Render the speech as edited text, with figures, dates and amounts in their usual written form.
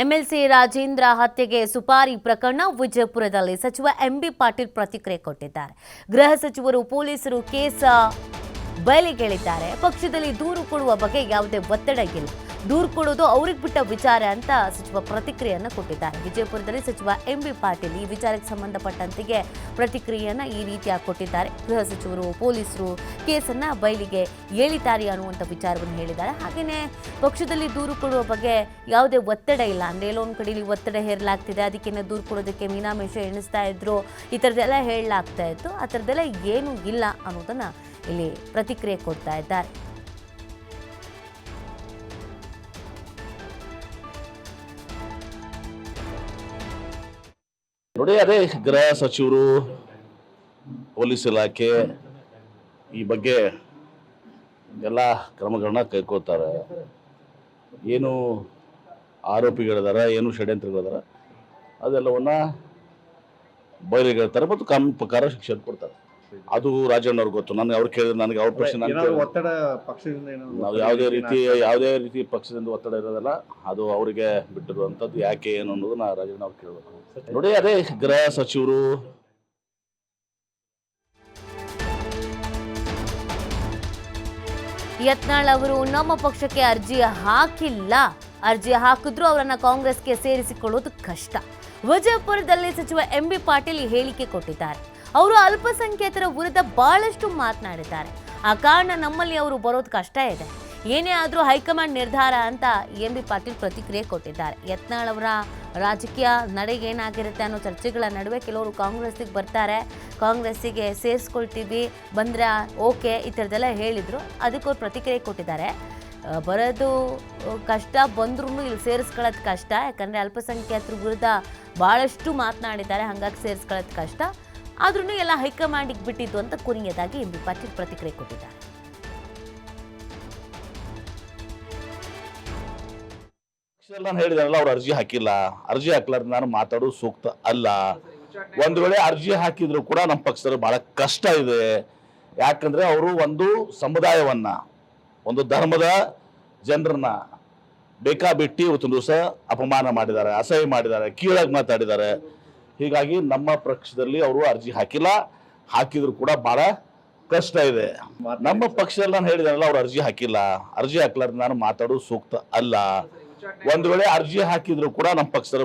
MLC Rajendra ಹತ್ಯೆಗೆ ಸುಪಾರಿ ಪ್ರಕರಣ ವಿಜಯಪುರದಲ್ಲಿ ಸಚಿವ ಎಂಬಿ ಪಾಟೀಲ್ ಪ್ರತಿಕ್ರಿಯೆ ಕೊಟ್ಟಿದ್ದಾರೆ. ಗೃಹ ಸಚಿವರು ಪೊಲೀಸರು ಕೇಸ್ ಬಯಲಿಗೆಳಿದ್ದಾರೆ. ಪಕ್ಷದಲ್ಲಿ ದೂರು ಕೊಡುವ ಬಗ್ಗೆ ಯಾವುದೇ ಒತ್ತಡ ಇಲ್ಲ, ದೂರು ಕೊಡೋದು ಅವ್ರಿಗೆ ಬಿಟ್ಟ ವಿಚಾರ ಅಂತ ಸಚಿವ ಪ್ರತಿಕ್ರಿಯೆಯನ್ನು ಕೊಟ್ಟಿದ್ದಾರೆ. ವಿಜಯಪುರದಲ್ಲಿ ಸಚಿವ ಎಂಬಿ ಪಾಟೀಲ್ ಈ ವಿಚಾರಕ್ಕೆ ಸಂಬಂಧಪಟ್ಟಂತೆಗೆ ಪ್ರತಿಕ್ರಿಯೆಯನ್ನು ಈ ರೀತಿಯಾಗಿ ಕೊಟ್ಟಿದ್ದಾರೆ. ಗೃಹ ಸಚಿವರು ಪೊಲೀಸರು ಕೇಸನ್ನು ಬಯಲಿಗೆ ಎಳಿತಾರೆ ಅನ್ನುವಂಥ ವಿಚಾರವನ್ನು ಹೇಳಿದ್ದಾರೆ. ಹಾಗೆಯೇ ಪಕ್ಷದಲ್ಲಿ ದೂರು ಕೊಡುವ ಬಗ್ಗೆ ಯಾವುದೇ ಒತ್ತಡ ಇಲ್ಲ, ಅಂದರೆ ಎಲ್ಲೋ ಒಂದು ಕಡೆಯಲ್ಲಿ ಒತ್ತಡ ಹೇರಲಾಗ್ತಿದೆ, ಅದಕ್ಕೇನೆ ದೂರು ಕೊಡೋದಕ್ಕೆ ಮೀನಾಮೇಷ ಎಣಿಸ್ತಾ ಇದ್ರು, ಈ ಥರದ್ದೆಲ್ಲ ಹೇಳಲಾಗ್ತಾ ಇತ್ತು. ಆ ಥರದ್ದೆಲ್ಲ ಏನೂ ಇಲ್ಲ ಅನ್ನೋದನ್ನು ಇಲ್ಲಿ ಪ್ರತಿಕ್ರಿಯೆ ಕೊಡ್ತಾ ಇದ್ದಾರೆ. ನೋಡಿ, ಅದೇ ಗೃಹ ಸಚಿವರು ಪೊಲೀಸ್ ಇಲಾಖೆ ಈ ಬಗ್ಗೆ ಎಲ್ಲ ಕ್ರಮಗಳನ್ನ ಕೈಗೊಳ್ತಾರೆ. ಏನು ಆರೋಪಿಗಳಿದಾರ, ಏನು ಷಡ್ಯಂತ್ರಗಳಿದಾರ, ಅದೆಲ್ಲವನ್ನ ಬಯಲಿಗೆಳ್ತಾರೆ ಮತ್ತು ಕಾನೂನು ಪ್ರಕಾರ ಶಿಕ್ಷೆ ಕೊಡ್ತಾರೆ. ಅದು ರಾಜಣ್ಣ ಅವ್ರಿಗೆ ಗೊತ್ತು. ನನಗೆ ಅವ್ರು ಕೇಳಿದ್ರೆ ನನಗೆ ಅವ್ರ ಪ್ರಶ್ನೆ, ನಾವು ಯಾವುದೇ ರೀತಿ ಪಕ್ಷದಿಂದ ಒತ್ತಡ ಇರೋದಲ್ಲ, ಅದು ಅವರಿಗೆ ಬಿಟ್ಟಿರುವಂಥದ್ದು. ಯಾಕೆ ಏನು ಅನ್ನೋದನ್ನ ರಾಜಣ್ಣ ಅವ್ರು ಕೇಳಬೇಕು. ನೋಡಿ, ಅದೇ ಗೃಹ ಸಚಿವರು ಯತ್ನಾಳ್ ಅವರು ನಮ್ಮ ಪಕ್ಷಕ್ಕೆ ಅರ್ಜಿ ಹಾಕಿಲ್ಲ, ಅರ್ಜಿ ಹಾಕಿದ್ರು ಅವರನ್ನ ಕಾಂಗ್ರೆಸ್ಗೆ ಸೇರಿಸಿಕೊಳ್ಳೋದು ಕಷ್ಟ. ವಿಜಯಪುರದಲ್ಲಿ ಸಚಿವ ಎಂಬಿ ಪಾಟೀಲ್ ಹೇಳಿಕೆ ಕೊಟ್ಟಿದ್ದಾರೆ. ಅವರು ಅಲ್ಪಸಂಖ್ಯಾತರ ವಿರುದ್ಧ ಬಹಳಷ್ಟು ಮಾತನಾಡಿದ್ದಾರೆ. ಆ ಕಾರಣ ನಮ್ಮಲ್ಲಿ ಅವರು ಬರೋದು ಕಷ್ಟ ಇದೆ, ಏನೇ ಆದರೂ ಹೈಕಮಾಂಡ್ ನಿರ್ಧಾರ ಅಂತ ಎಂಬಿ ಪಾಟೀಲ್ ಪ್ರತಿಕ್ರಿಯೆ ಕೊಟ್ಟಿದ್ದಾರೆ. ಯತ್ನಾಳ್ ಅವರ ರಾಜಕೀಯ ನಡೆಗೆ ಏನಾಗಿರುತ್ತೆ ಅನ್ನೋ ಚರ್ಚೆಗಳ ನಡುವೆ ಕೆಲವರು ಕಾಂಗ್ರೆಸ್ಸಿಗೆ ಬರ್ತಾರೆ, ಕಾಂಗ್ರೆಸ್ಸಿಗೆ ಸೇರಿಸ್ಕೊಳ್ತೀವಿ ಬಂದರೆ ಓಕೆ, ಈ ಥರದ್ದೆಲ್ಲ ಹೇಳಿದರು. ಅದಕ್ಕೆ ಅವ್ರು ಪ್ರತಿಕ್ರಿಯೆ ಕೊಟ್ಟಿದ್ದಾರೆ. ಬರೋದು ಕಷ್ಟ, ಬಂದ್ರೂ ಇಲ್ಲಿ ಸೇರಿಸ್ಕೊಳ್ಳೋದು ಕಷ್ಟ, ಯಾಕಂದರೆ ಅಲ್ಪಸಂಖ್ಯಾತರ ವಿರುದ್ಧ ಭಾಳಷ್ಟು ಮಾತನಾಡಿದ್ದಾರೆ, ಹಾಗಾಗಿ ಸೇರಿಸ್ಕೊಳ್ಳೋದು ಕಷ್ಟ, ಆದ್ರೂ ಎಲ್ಲ ಹೈಕಮಾಂಡಿಗೆ ಬಿಟ್ಟಿದ್ದು ಅಂತ ಕೊನೆಯದಾಗಿ ಎಂಬಿ ಪಾಟೀಲ್ ಪ್ರತಿಕ್ರಿಯೆ ಕೊಟ್ಟಿದ್ದಾರೆ. ನಾನು ಹೇಳಿದಾರಲ್ಲ, ಅವ್ರು ಅರ್ಜಿ ಹಾಕಿಲ್ಲ, ಅರ್ಜಿ ಹಾಕ್ಲಾರ್ದು ನಾನು ಮಾತಾಡೋದು ಸೂಕ್ತ ಅಲ್ಲ. ಒಂದು ವೇಳೆ ಅರ್ಜಿ ಹಾಕಿದ್ರು ಕೂಡ ನಮ್ಮ ಪಕ್ಷದಲ್ಲಿ ಬಹಳ ಕಷ್ಟ ಇದೆ. ಯಾಕಂದ್ರೆ ಅವರು ಒಂದು ಸಮುದಾಯವನ್ನ, ಒಂದು ಧರ್ಮದ ಜನರನ್ನ ಬೇಕಾಬಿಟ್ಟಿ ಇವತ್ತು ದಿವಸ ಅಪಮಾನ ಮಾಡಿದ್ದಾರೆ, ಅಸಹ್ಯ ಮಾಡಿದ್ದಾರೆ, ಕೀಳಾಗಿ ಮಾತಾಡಿದ್ದಾರೆ. ಹೀಗಾಗಿ ನಮ್ಮ ಪಕ್ಷದಲ್ಲಿ ಅವರು ಅರ್ಜಿ ಹಾಕಿಲ್ಲ, ಹಾಕಿದ್ರು ಕೂಡ ಬಹಳ ಕಷ್ಟ ಇದೆ. ನಮ್ಮ ಪಕ್ಷದಲ್ಲಿ ನಾನು ಹೇಳಿದಾರಲ್ಲ, ಅವ್ರು ಅರ್ಜಿ ಹಾಕಿಲ್ಲ, ಅರ್ಜಿ ಹಾಕ್ಲಾರ್ದು ನಾನು ಮಾತಾಡೋದು ಸೂಕ್ತ ಅಲ್ಲ. ಒಂದು ವೇಳೆ ಅರ್ಜಿ ಹಾಕಿದ್ರು ಕೂಡ ನಮ್ಮ ಪಕ್ಷದಲ್ಲಿ